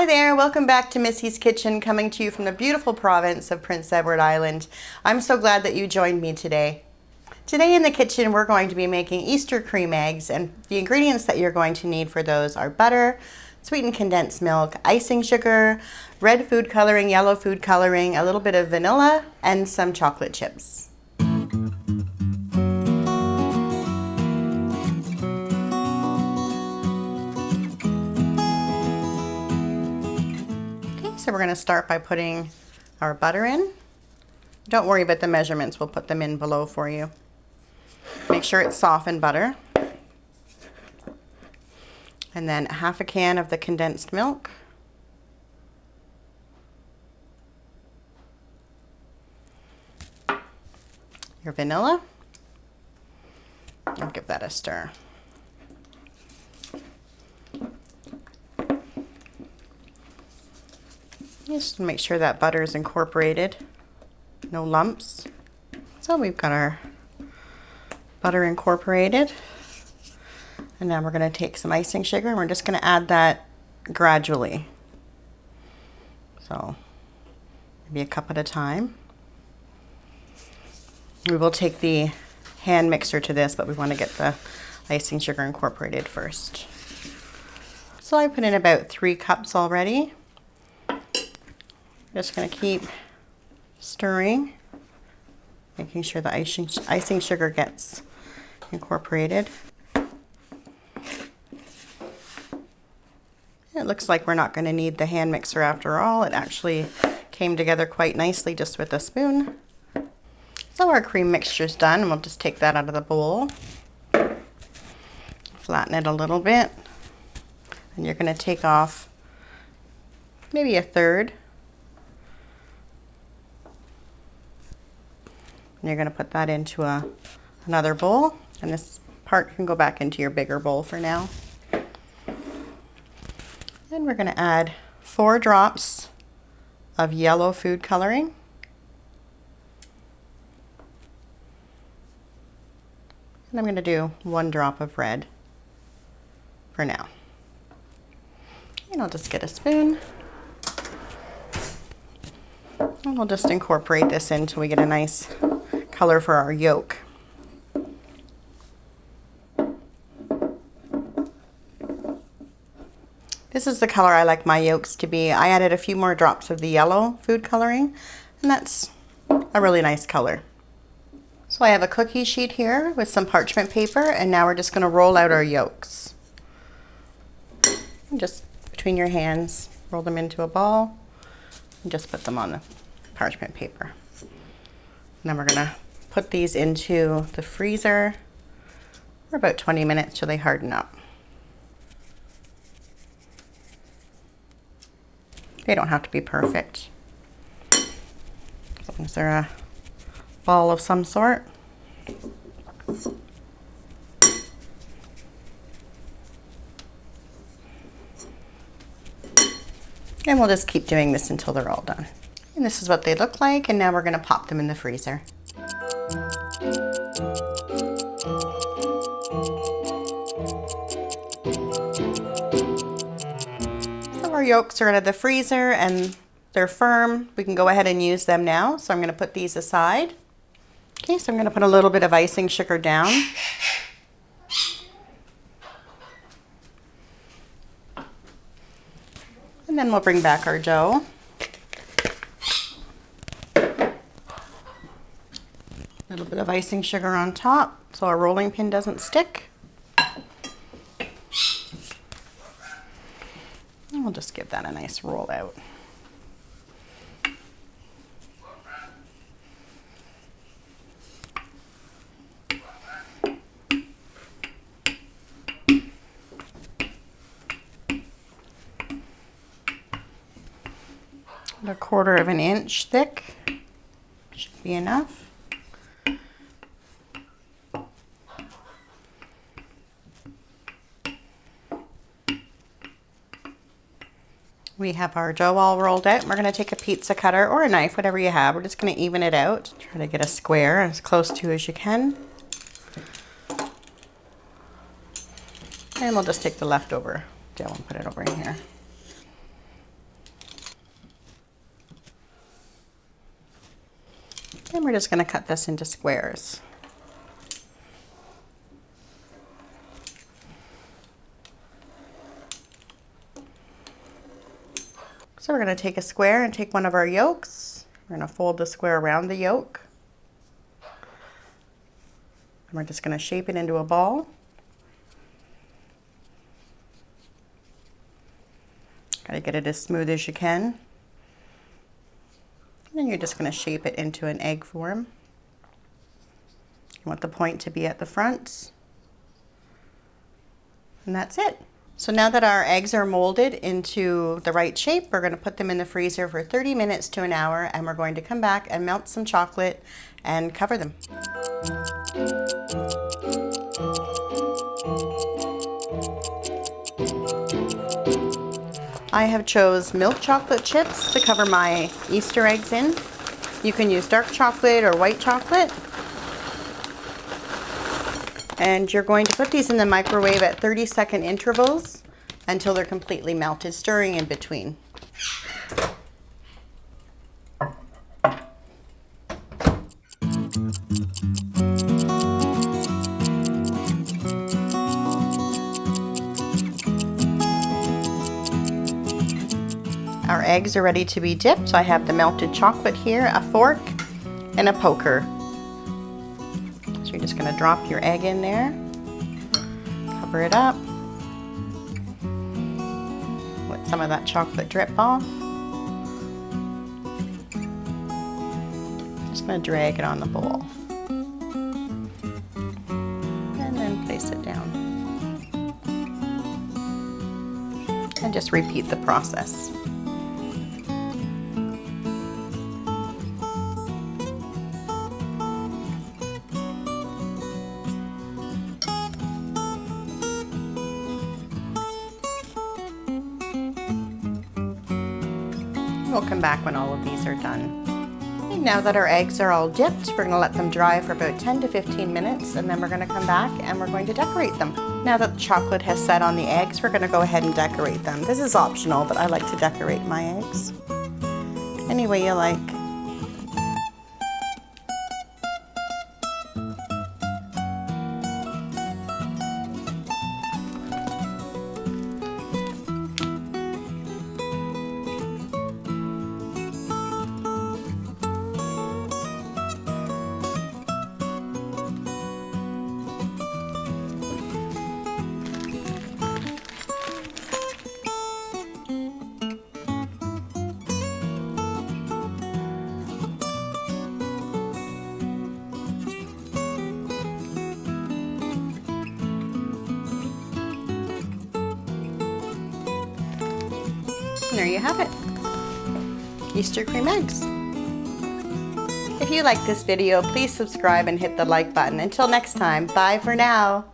Hi there, welcome back to Missy's Kitchen, coming to you from the beautiful province of Prince Edward Island. I'm so glad that you joined me today. Today in the kitchen we're going to be making Easter cream eggs, and the ingredients that you're going to need for those are butter, sweetened condensed milk, icing sugar, red food coloring, yellow food coloring, a little bit of vanilla, and some chocolate chips. So we're going to start by putting our butter in. Don't worry about the measurements, we'll put them in below for you. Make sure it's softened butter. And then half a can of the condensed milk. Your vanilla. I'll give that a stir. Just make sure that butter is incorporated, no lumps. So we've got our butter incorporated. And now we're going to take some icing sugar and we're just going to add that gradually. So maybe a cup at a time. We will take the hand mixer to this, but we want to get the icing sugar incorporated first. So I put in about 3 cups already. Just going to keep stirring, making sure the icing sugar gets incorporated. It looks like we're not going to need the hand mixer after all. It actually came together quite nicely just with a spoon. So our cream mixture is done, and we'll just take that out of the bowl. Flatten it a little bit. And you're going to take off maybe a third. And you're going to put that into another bowl, and this part can go back into your bigger bowl for now. Then we're going to add 4 drops of yellow food coloring. And I'm going to do 1 drop of red for now. And I'll just get a spoon. And we'll just incorporate this until we get a nice color for our yolk. This is the color I like my yolks to be. I added a few more drops of the yellow food coloring, and that's a really nice color. So I have a cookie sheet here with some parchment paper, and now we're just going to roll out our yolks. And just between your hands, roll them into a ball, and just put them on the parchment paper. And then we're going to put these into the freezer for about 20 minutes till they harden up. They don't have to be perfect, as long as they're a ball of some sort. And we'll just keep doing this until they're all done. And this is what they look like, and now we're going to pop them in the freezer. So our yolks are out of the freezer and they're firm. We can go ahead and use them now. So I'm going to put these aside. Okay, so I'm going to put a little bit of icing sugar down. And then we'll bring back our dough. A little bit of icing sugar on top so our rolling pin doesn't stick. And we'll just give that a nice roll out. A 1/4 inch thick should be enough. We have our dough all rolled out. We're going to take a pizza cutter or a knife, whatever you have. We're just going to even it out. Try to get a square as close to as you can. And we'll just take the leftover dough and put it over in here. And we're just going to cut this into squares. So we're going to take a square and take one of our yolks. We're going to fold the square around the yolk. And we're just going to shape it into a ball. Got to get it as smooth as you can. And then you're just going to shape it into an egg form. You want the point to be at the front. And that's it. So now that our eggs are molded into the right shape, we're going to put them in the freezer for 30 minutes to an hour, and we're going to come back and melt some chocolate and cover them. I have chose milk chocolate chips to cover my Easter eggs in. You can use dark chocolate or white chocolate. And you're going to put these in the microwave at 30-second intervals until they're completely melted, stirring in between. Our eggs are ready to be dipped. So I have the melted chocolate here, a fork, and a poker. So you're just going to drop your egg in there, cover it up, let some of that chocolate drip off. Just going to drag it on the bowl. And then place it down. And just repeat the process. We'll come back when all of these are done. And now that our eggs are all dipped, we're going to let them dry for about 10 to 15 minutes, and then we're going to come back and we're going to decorate them. Now that the chocolate has set on the eggs, we're going to go ahead and decorate them. This is optional, but I like to decorate my eggs any way you like. And there you have it, Easter cream eggs. If you like this video, please subscribe and hit the like button. Until next time, bye for now.